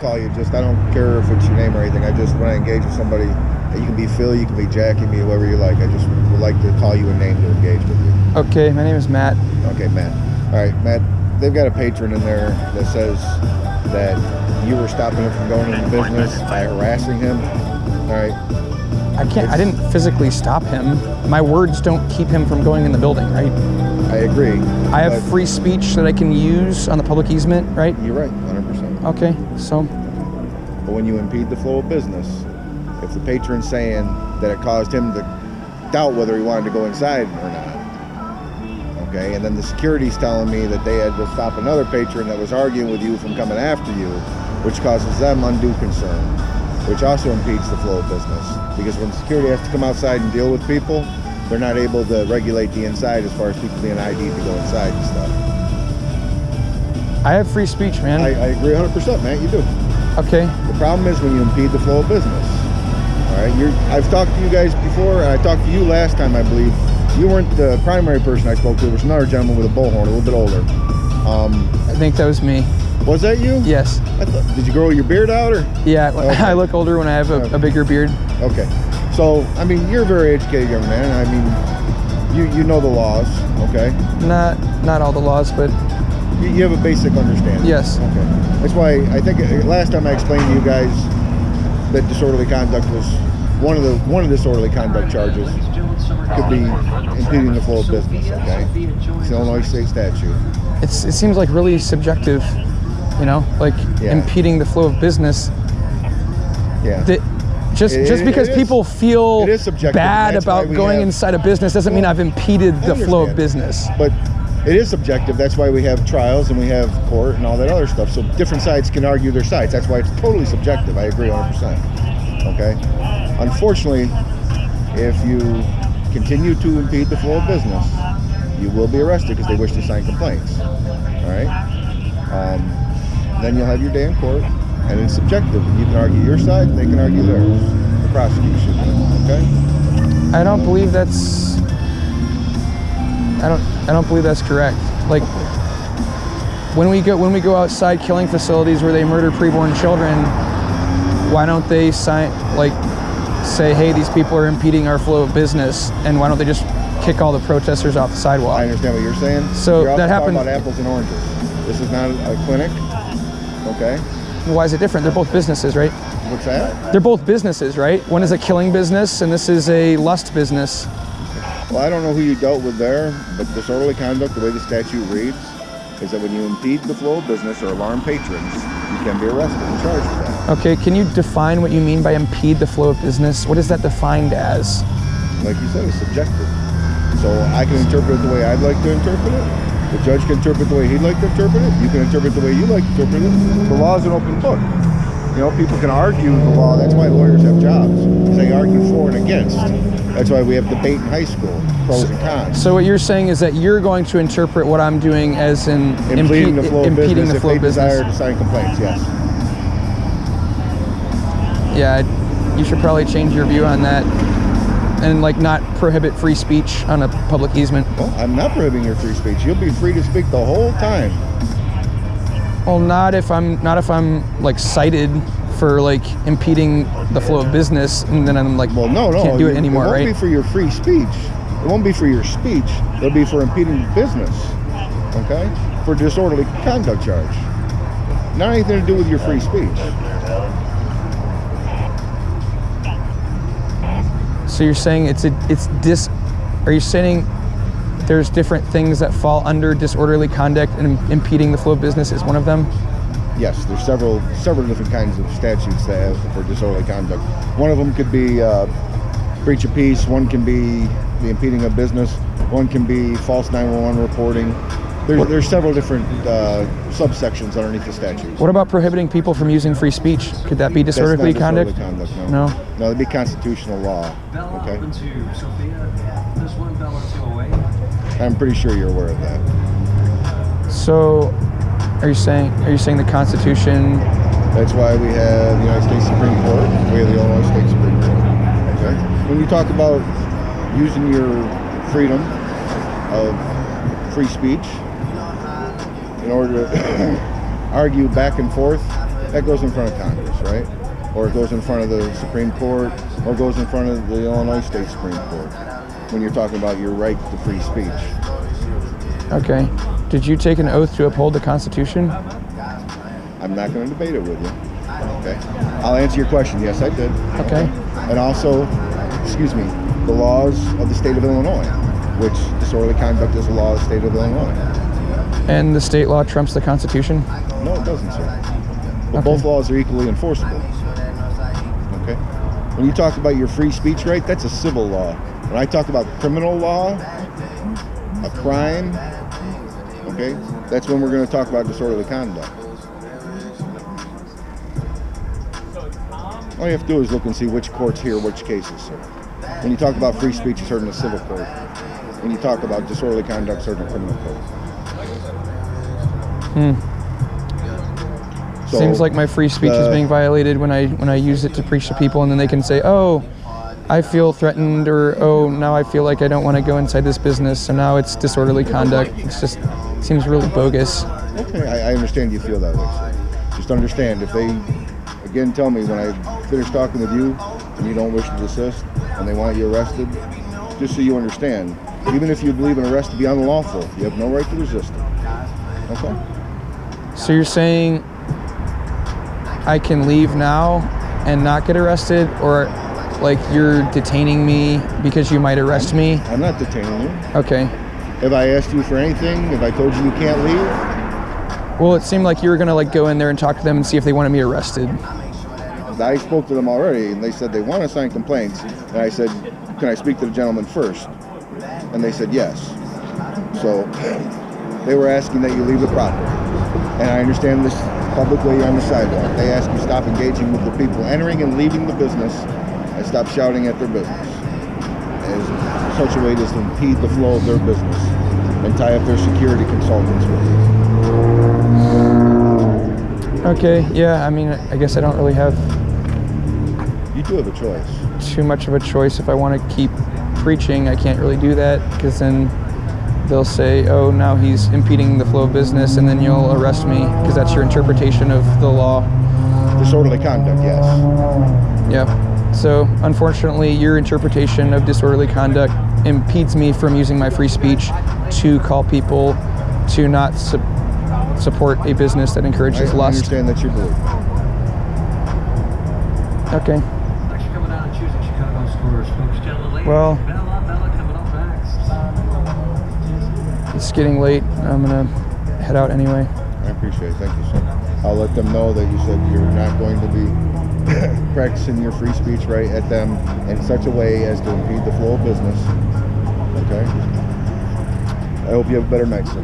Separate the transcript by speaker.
Speaker 1: call you. Just I don't care if it's your name or anything. I just when I engage with somebody, you can be Phil, you can be Jackie, me, whoever you like. I just would like to call you a name to engage with you.
Speaker 2: Okay, my name is Matt.
Speaker 1: Okay, Matt. All right, Matt. They've got a patron in there that says that you were stopping him from going into business by harassing him. All right.
Speaker 2: I didn't physically stop him. My words don't keep him from going in the building, right?
Speaker 1: I agree.
Speaker 2: I have free speech that I can use on the public easement, right?
Speaker 1: You're right, 100%.
Speaker 2: Okay, so.
Speaker 1: But when you impede the flow of business, if the patron's saying that it caused him to doubt whether he wanted to go inside or not, okay, and then the security's telling me that they had to stop another patron that was arguing with you from coming after you, which causes them undue concern, which also impedes the flow of business. Because when security has to come outside and deal with people, they're not able to regulate the inside as far as people being ID'd to go inside and stuff.
Speaker 2: I have free speech, man.
Speaker 1: I agree 100%, man, you do.
Speaker 2: Okay.
Speaker 1: The problem is when you impede the flow of business. All right, I've talked to you guys before. I talked to you last time, I believe. You weren't the primary person I spoke to. There was another gentleman with a bullhorn, a little bit older.
Speaker 2: I think that was me.
Speaker 1: Was that you?
Speaker 2: Yes.
Speaker 1: Did you grow your beard out, or?
Speaker 2: Yeah,
Speaker 1: okay.
Speaker 2: I look older when I have a bigger beard.
Speaker 1: Okay. So, I mean, you're a very educated young man. I mean, you know the laws, okay?
Speaker 2: Not all the laws, but...
Speaker 1: You have a basic understanding.
Speaker 2: Yes.
Speaker 1: Okay. That's why I think last time I explained to you guys that disorderly conduct was one of the disorderly conduct charges could be impeding the flow of business, okay? It's the Illinois state statute.
Speaker 2: It seems like really subjective, you know, like impeding the flow of business.
Speaker 1: Yeah.
Speaker 2: Just because people feel bad about going
Speaker 1: have,
Speaker 2: inside a business doesn't mean I've impeded the flow of business.
Speaker 1: But it is subjective. That's why we have trials and we have court and all that other stuff. So different sides can argue their sides. That's why it's totally subjective. I agree 100%. Okay? Unfortunately, if you continue to impede the flow of business, you will be arrested because they wish to sign complaints. All right? Then you'll have your day in court, and it's subjective. You can argue your side, and they can argue theirs. The prosecution. Okay?
Speaker 2: I don't believe that's. I don't believe that's correct. Like when we go outside killing facilities where they murder preborn children, why don't they say, hey, these people are impeding our flow of business, and why don't they just kick all the protesters off the sidewalk?
Speaker 1: I understand what you're saying.
Speaker 2: So
Speaker 1: you're
Speaker 2: that happens.
Speaker 1: Talking about apples and oranges. This is not a clinic. Okay.
Speaker 2: Why is it different? They're both businesses, right?
Speaker 1: What's that?
Speaker 2: They're both businesses, right? One is a killing business, and this is a lust business.
Speaker 1: Well, I don't know who you dealt with there, but disorderly conduct, the way the statute reads, is that when you impede the flow of business or alarm patrons, you can be arrested and charged with that.
Speaker 2: Okay, can you define what you mean by impede the flow of business? What is that defined as?
Speaker 1: Like you said, it's subjective. So I can interpret it the way I'd like to interpret it. The judge can interpret the way he'd like to interpret it. You can interpret the way you like to interpret it. The law is an open book. You know, people can argue the law. That's why lawyers have jobs. They argue for and against. That's why we have debate in high school, pros and cons.
Speaker 2: So what you're saying is that you're going to interpret what I'm doing as
Speaker 1: impeding the flow of business if they desire to sign complaints, yes.
Speaker 2: Yeah, you should probably change your view on that and like not prohibit free speech on a public easement.
Speaker 1: Well, I'm not prohibiting your free speech. You'll be free to speak the whole time.
Speaker 2: Well, not if I'm like cited for like impeding the flow of business, and then I'm like,
Speaker 1: well, no,
Speaker 2: can't do it anymore, right?
Speaker 1: It won't be for your free speech. It won't be for your speech. It'll be for impeding business, okay? For disorderly conduct charge. Not anything to do with your free speech.
Speaker 2: So you're saying are you saying there's different things that fall under disorderly conduct, and impeding the flow of business is one of them?
Speaker 1: Yes, there's several different kinds of statutes that have for disorderly conduct. One of them could be breach of peace. One can be the impeding of business. One can be false 911 reporting. There's several different subsections underneath the statute.
Speaker 2: What about prohibiting people from using free speech? Could that be disorderly conduct?
Speaker 1: No. No, that'd be constitutional law. Okay. I'm pretty sure you're aware of that.
Speaker 2: So, are you saying the Constitution?
Speaker 1: That's why we have the United States Supreme Court. We have the Illinois State Supreme Court. Okay. When you talk about using your freedom of free speech in order to argue back and forth that goes in front of Congress, right? Or it goes in front of the Supreme Court, or it goes in front of the Illinois State Supreme Court when you're talking about your right to free speech.
Speaker 2: Okay. Did you take an oath to uphold the Constitution?
Speaker 1: I'm not going to debate it with you. Okay. I'll answer your question. Yes, I did.
Speaker 2: Okay.
Speaker 1: And also, excuse me, the laws of the state of Illinois, which disorderly conduct is a law of the state of Illinois.
Speaker 2: And the state law trumps the Constitution?
Speaker 1: No, it doesn't, sir. But
Speaker 2: Okay.
Speaker 1: both laws are equally enforceable. Okay? When you talk about your free speech right, that's a civil law. When I talk about criminal law, a crime, okay, that's when we're going to talk about disorderly conduct. All you have to do is look and see which courts hear which cases, sir. When you talk about free speech, it's heard in a civil court. When you talk about disorderly conduct, it's heard in a criminal court. So,
Speaker 2: Seems like my free speech is being violated when I use it to preach to people, and then they can say, "Oh, I feel threatened," or "Oh, now I feel like I don't want to go inside this business, so now it's disorderly conduct." It's just seems really bogus.
Speaker 1: Okay, I understand you feel that way, sir. Just understand, if they, again, tell me when I finish talking with you and you don't wish to desist and they want you arrested, just so you understand, even if you believe an arrest to be unlawful, you have no right to resist it. Okay?
Speaker 2: So you're saying I can leave now and not get arrested, or like you're detaining me because you might arrest me?
Speaker 1: I'm not detaining you.
Speaker 2: Okay.
Speaker 1: Have I asked you for anything? Have I told you you can't leave?
Speaker 2: Well, it seemed like you were gonna like go in there and talk to them and see if they wanted me arrested.
Speaker 1: I spoke to them already, and they said they want to sign complaints. And I said, can I speak to the gentleman first? And they said yes. So they were asking that you leave the property. And I understand this publicly on the sidewalk. They ask you stop engaging with the people entering and leaving the business and stop shouting at their business as such a way as to impede the flow of their business and tie up their security consultants with you.
Speaker 2: Okay, yeah, I mean, I guess I don't really have
Speaker 1: You do have a choice.
Speaker 2: too much of a choice. If I want to keep preaching, I can't really do that, because then they'll say, "Oh, now he's impeding the flow of business," and then you'll arrest me, because that's your interpretation of the law.
Speaker 1: Disorderly conduct, yes.
Speaker 2: Yeah. So, unfortunately, your interpretation of disorderly conduct impedes me from using my free speech to call people to not support a business that encourages
Speaker 1: I
Speaker 2: lust.
Speaker 1: understand that's your belief.
Speaker 2: Okay. Well, it's getting late. I'm gonna head out anyway.
Speaker 1: I appreciate it. Thank you, sir. I'll let them know that you said you're not going to be practicing your free speech right at them in such a way as to impede the flow of business. Okay? I hope you have a better night, sir.